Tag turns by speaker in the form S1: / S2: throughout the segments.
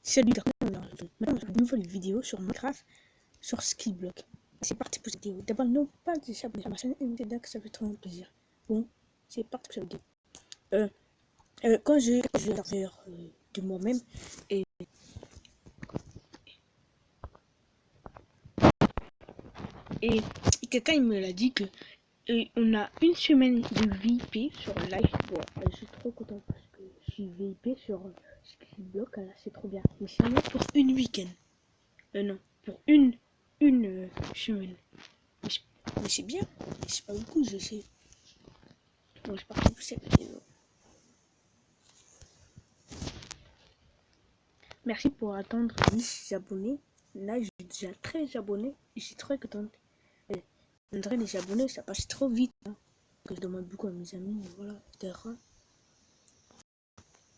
S1: Salut, maintenant je fais une nouvelle vidéo sur Minecraft sur Skillblock. C'est parti pour cette vidéo. D'abord, n'oublie pas de s'abonner à ma chaîne et que ça fait trop plaisir. Bon, c'est parti pour cette vidéo. Quand j'ai l'intérieur de moi-même et quelqu'un il me l'a dit que on a une semaine de VIP sur live. Bon, je suis trop content parce que je suis VIP sur Skillblock, c'est trop bien. Mais sinon pour une week-end. Non, pour une semaine. Mais c'est bien, c'est pas beaucoup, je sais. Bon, c'est parti pour cette vidéo. Merci pour attendre 10 abonnés. Là, j'ai déjà 13 abonnés et je suis très contente. En vrai, les abonnés, ça passe trop vite. Hein. Que je demande beaucoup à mes amis, voilà, etc.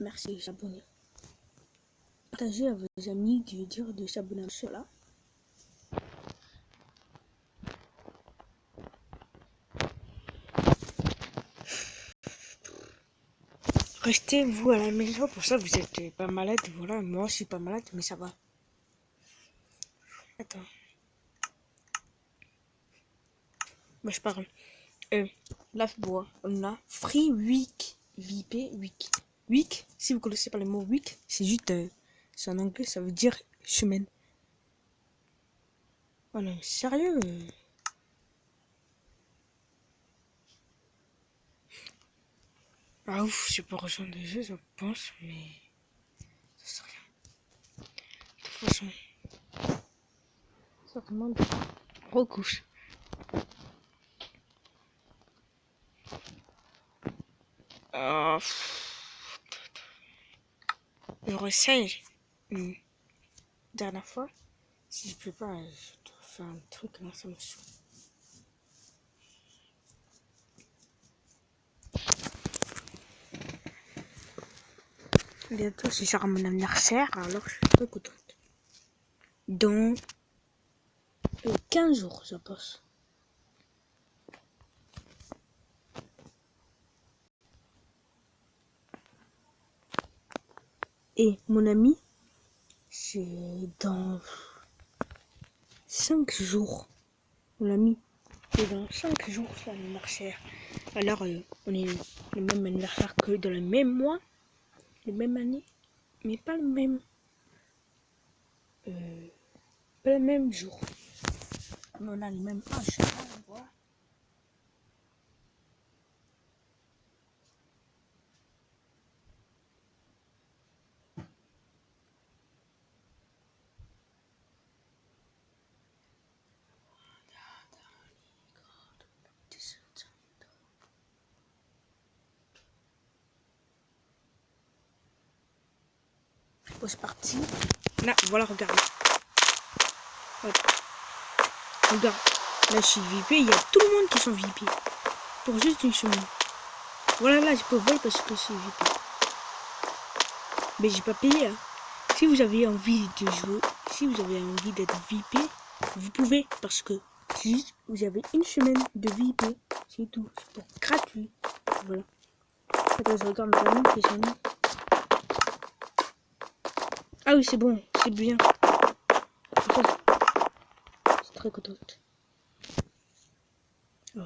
S1: Merci les abonnés. Partagez à vos amis de dire de s'abonner à cela. Restez vous à la maison, pour ça vous êtes pas malade, voilà, moi je suis pas malade, mais ça va. Attends. Moi je parle. Là, on a Free Week, VIP Week. Week, si vous connaissez pas le mot week, c'est juste, c'est en anglais, ça veut dire semaine. Oh non, sérieux Ah ouf, je peux rejoindre le jeu, je pense, mais ça sert rien. De toute façon, ça demande recouche. Je réessaye une dernière fois. Si je peux pas, je dois faire un truc là, ça me saoule. Bientôt, c'est genre mon anniversaire, alors je suis très contente. Dans 15 jours, je pense. Et mon ami, c'est dans 5 jours. Mon ami, c'est dans 5 jours, c'est l'anniversaire. Alors, on est le même anniversaire que dans le même mois, la même année, mais pas le même. Pas le même jour. Mais on a le même âge. Voilà. Bon, c'est parti. Là, voilà, regarde. Regarde. Là, je suis VIP. Il y a tout le monde qui sont VIP. Pour juste une semaine. Voilà, là, je peux voir parce que je suis VIP. Mais j'ai pas payé. Hein. Si vous avez envie de jouer, si vous avez envie d'être VIP, vous pouvez. Parce que juste, vous avez une semaine de VIP. C'est tout. C'est pour gratuit. Voilà. Attends, je regarde ma famille qui sont là. Ah oui, c'est bon, c'est bien. Je suis très contente. Oh.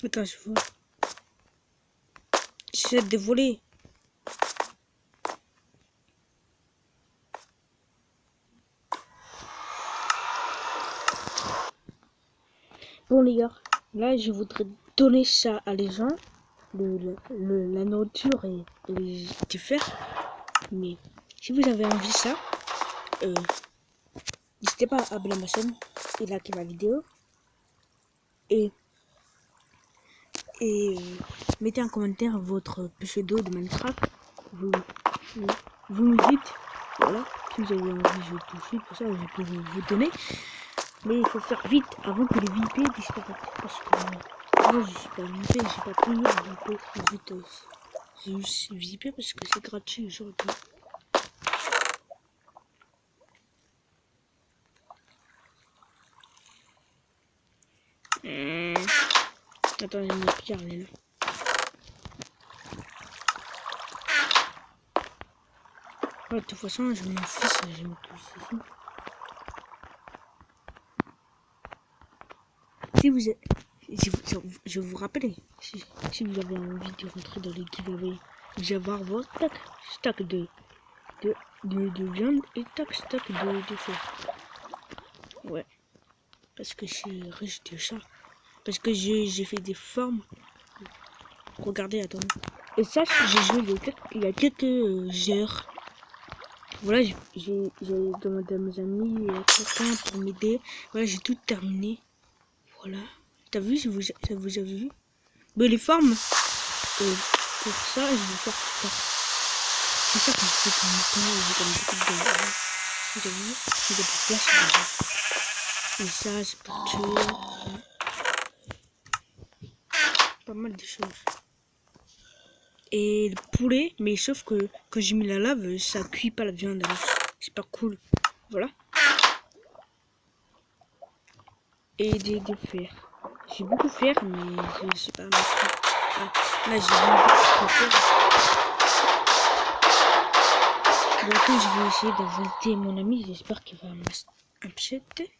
S1: Attends, je vois. J'essaie de voler. Bon les gars, là je voudrais donner ça à les gens, la nourriture et les faire. Mais si vous avez envie de ça, n'hésitez pas à abonner à ma chaîne et liker ma vidéo. Et mettez en commentaire votre pseudo de Minecraft. Vous me dites, voilà. Si vous avez envie, je tout de suite, pour ça, je peux vous donner. Mais il faut faire vite avant que les VIP disparaissent. Parce que moi, je suis pas VIP, j'ai pas payé le VIP. Vite, j'ai eu VIP parce que c'est gratuit aujourd'hui. Attends, il y a une pierre, elle est là. Ouais, de toute façon, je m'en fiche, je me touche ici. Si vous êtes... Je vous rappelle, si vous avez envie de rentrer dans les giveaways, vous allez avoir votre stack de viande et stack de fer. Ouais, parce que je suis riche de ça. Parce que j'ai fait des formes. Regardez, attendez. Et ça, j'ai joué il y a quelques heures. Voilà, j'ai demandé à mes amis et à quelqu'un pour m'aider. Voilà, j'ai tout terminé. Voilà. T'as vu, ça vous avez vu? Mais les formes, pour ça, je vais faire tout ça. C'est ça que je fais pour mon temps, j'ai comme beaucoup de galères. Vous avez vu? J'ai des places déjà. Et ça, c'est pour tuer. Pas mal de choses. Et le poulet, mais sauf que quand j'ai mis la lave, ça cuit pas la viande. C'est pas cool. Voilà. Et des fers. J'ai beaucoup de fer, mais je sais pas. Ah, là, j'ai beaucoup de fer. Bientôt, je vais essayer d'inviter mon ami. J'espère qu'il va m'accepter.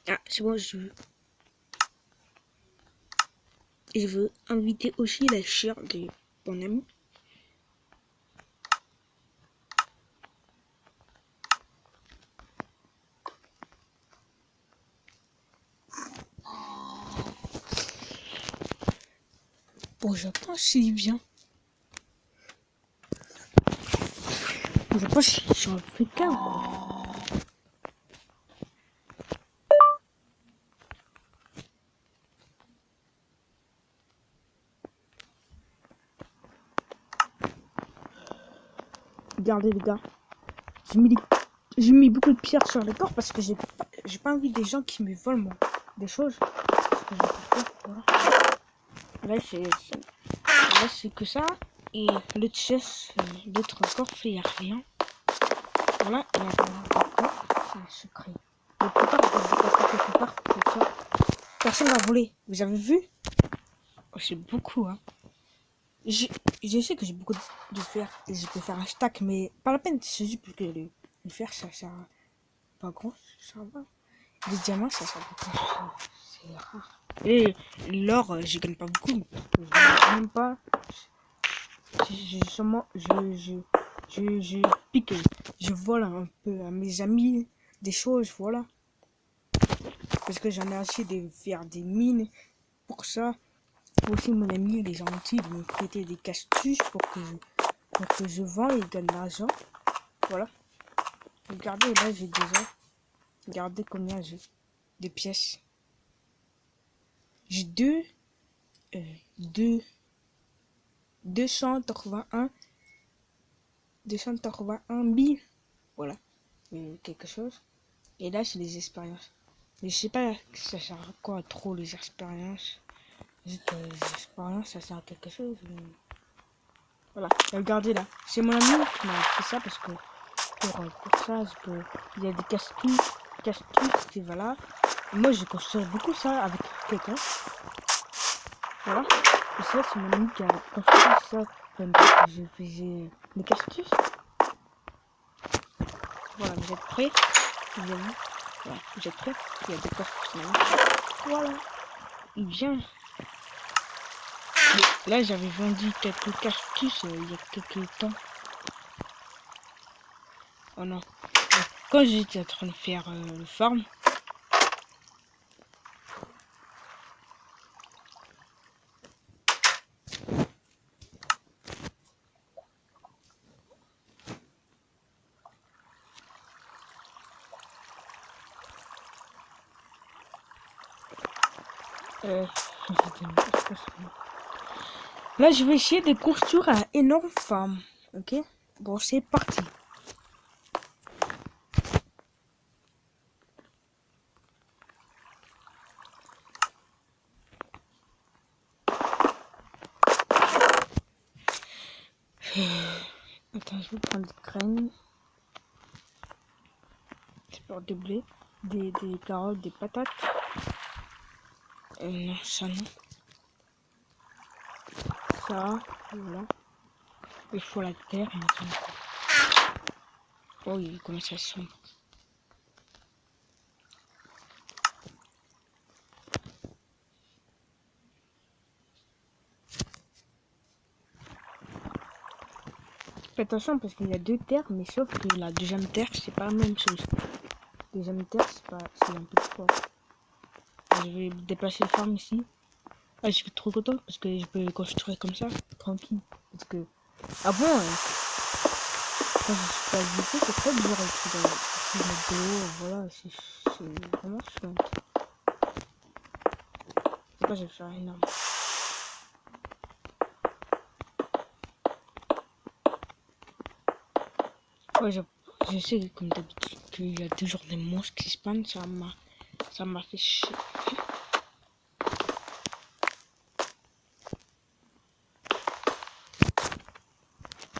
S1: Ah, c'est bon, je veux. Et je veux inviter aussi la chère de mon ami. Bon, j'attends s'il vient. Je pense qu'ils sont africains. Regardez les gars. J'ai mis beaucoup de pierres sur le corps parce que j'ai pas envie des gens qui me volent des choses. Voilà. Là c'est que ça. Et le chest, l'autre corps, il n'y a rien. Voilà, il y a un c'est un secret. Quelque part, personne n'a volé. Vous avez vu? Oh, c'est beaucoup, hein. Je sais que j'ai beaucoup de fer et je peux faire un stack, mais pas la peine. C'est juste parce que le fer, ça sert pas grand. Ça va. Les diamants, ça sert pas grand. C'est rare. Et l'or, je gagne pas beaucoup. Même pas. Je pique, je vole un peu à mes amis des choses, voilà. Parce que j'en ai assez de faire des mines. Pour ça, aussi mon ami, il est gentil de me prêter des astuces pour que je vends et gagne de l'argent. Voilà. Regardez, là j'ai déjà. Regardez combien j'ai de pièces. J'ai 281 000. Voilà. Quelque chose. Et là, c'est les expériences. Mais je sais pas, ça sert à quoi trop les expériences. Juste les expériences, ça sert à quelque chose. Voilà. Et regardez là. C'est mon ami qui m'a fait ça parce que pour ça, il y a des casse-touches qui va là. Et moi, je construis beaucoup ça avec quelqu'un. Voilà. Et ça, c'est mon ami qui a construit ça pendant que je faisais des casse-touches. Voilà, vous êtes prêts? Voilà, vous êtes prêts? Il y a des casse-touches. Voilà. Il vient. Mais là, j'avais vendu quelques casse-touches il y a quelques temps. Oh non. Quand j'étais en train de faire le farm, là, je vais essayer de construire un énorme farm. Ok? Bon, c'est parti. Attends, je vais prendre des graines. Des blé, des carottes, des patates. Non, ça non. Ça, voilà. Il faut la terre maintenant. Oh, il commence à sombre. Fais attention parce qu'il y a deux terres, mais sauf que la deuxième terre, c'est pas la même chose. La deuxième terre, c'est un peu trop fort. Je vais déplacer les fermes ici. Ah, je suis trop content parce que je peux construire comme ça, tranquille. Parce que avant, quand je suis pas visité, c'est très dur avec de l'eau. Voilà, c'est vraiment chiant. C'est pas, je vais faire énorme. Ouais, je sais comme d'habitude qu'il y a toujours des monstres qui spawnent, ça m'a fait chier.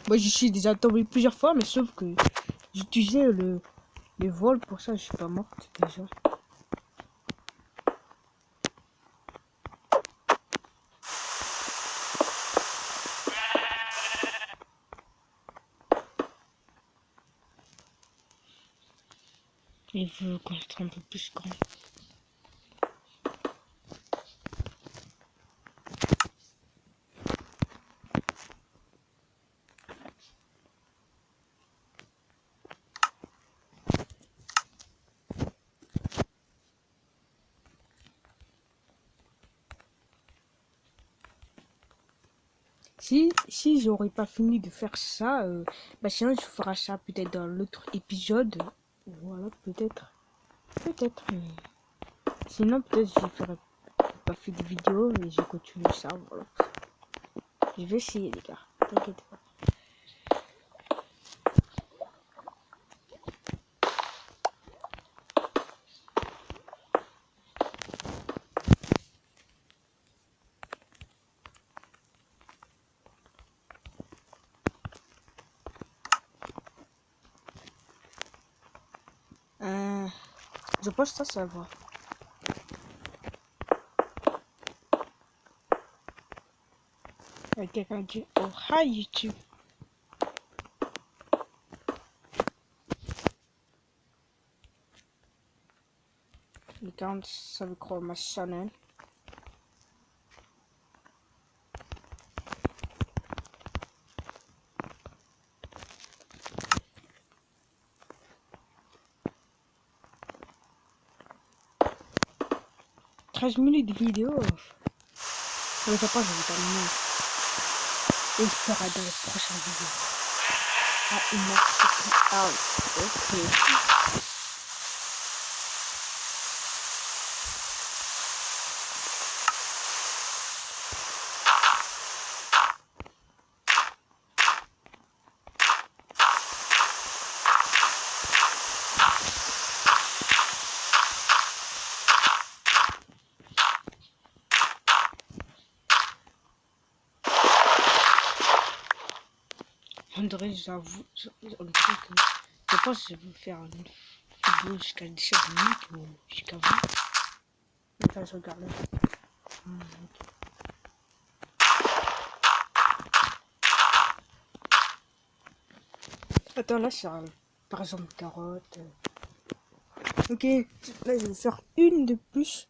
S1: Moi, je suis déjà tombé plusieurs fois, mais sauf que j'utilisais le vol pour ça, je suis pas morte déjà. Il veut qu'on soit un peu plus grand. Si j'aurais pas fini de faire ça, bah sinon je ferai ça peut-être dans l'autre épisode. Voilà, peut-être. Peut-être. Sinon peut-être je ferai pas fait de vidéo et je continue ça, voilà. Je vais essayer les gars, t'inquiète pas. Je pense que ça va. Quelqu'un dit oh hi YouTube. You can't subscribe my channel. « 13 minutes de vidéo. Je sais pas, je vais terminer. Et il sera dans les prochaines vidéos. Ah, il m'a ok. On dirait, j'avoue, on dirait que je pense que je vais faire une vidéo jusqu'à 17 minutes ou jusqu'à 20. Attends, je regarde. Attends, là, c'est par exemple carotte. Ok, là, je vais faire une de plus.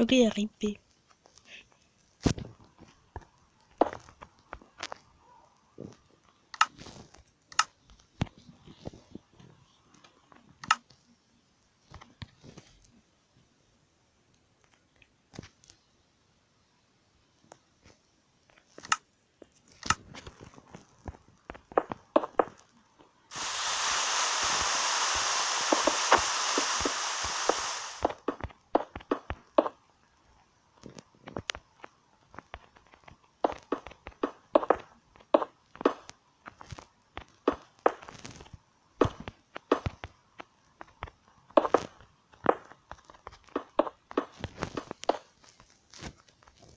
S1: Ok, RIP.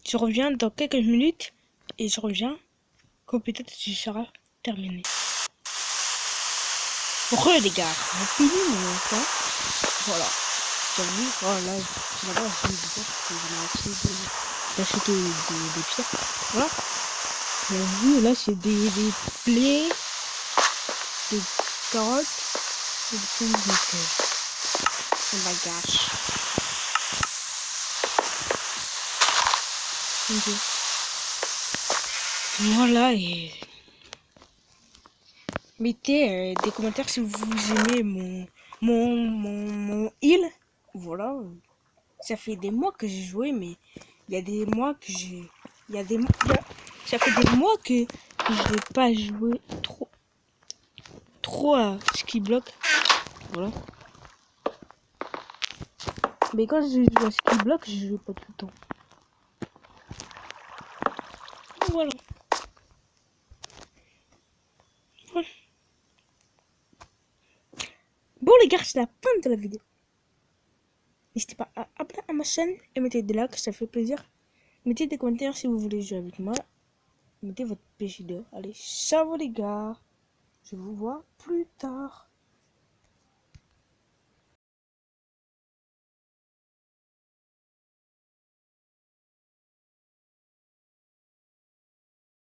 S1: Je reviens dans quelques minutes et je reviens quand peut-être ce sera terminé. Les gars, on finit mon temps. Voilà. J'ai vu, voilà, voilà, je vais vous dire que j'ai acheté des pierres. Voilà. Vous avez vu, là c'est des plaies, des carottes, et des pommes de terre. Oh my gosh. Ok. Voilà, et mettez des commentaires si vous aimez mon île. Voilà. Ça fait des mois que j'ai joué, mais il y a des mois que j'ai... Il y a des mois... Ça fait des mois que je n'ai pas joué trop à Skiblock. Voilà. Mais quand je joue à Skiblock, je joue pas tout le temps. Voilà. Voilà. Bon les gars, c'est la fin de la vidéo. N'hésitez pas à abonner à ma chaîne et mettez des likes, ça fait plaisir. Mettez des commentaires si vous voulez jouer avec moi. Mettez votre PJ2. Allez, ciao les gars. Je vous vois plus tard.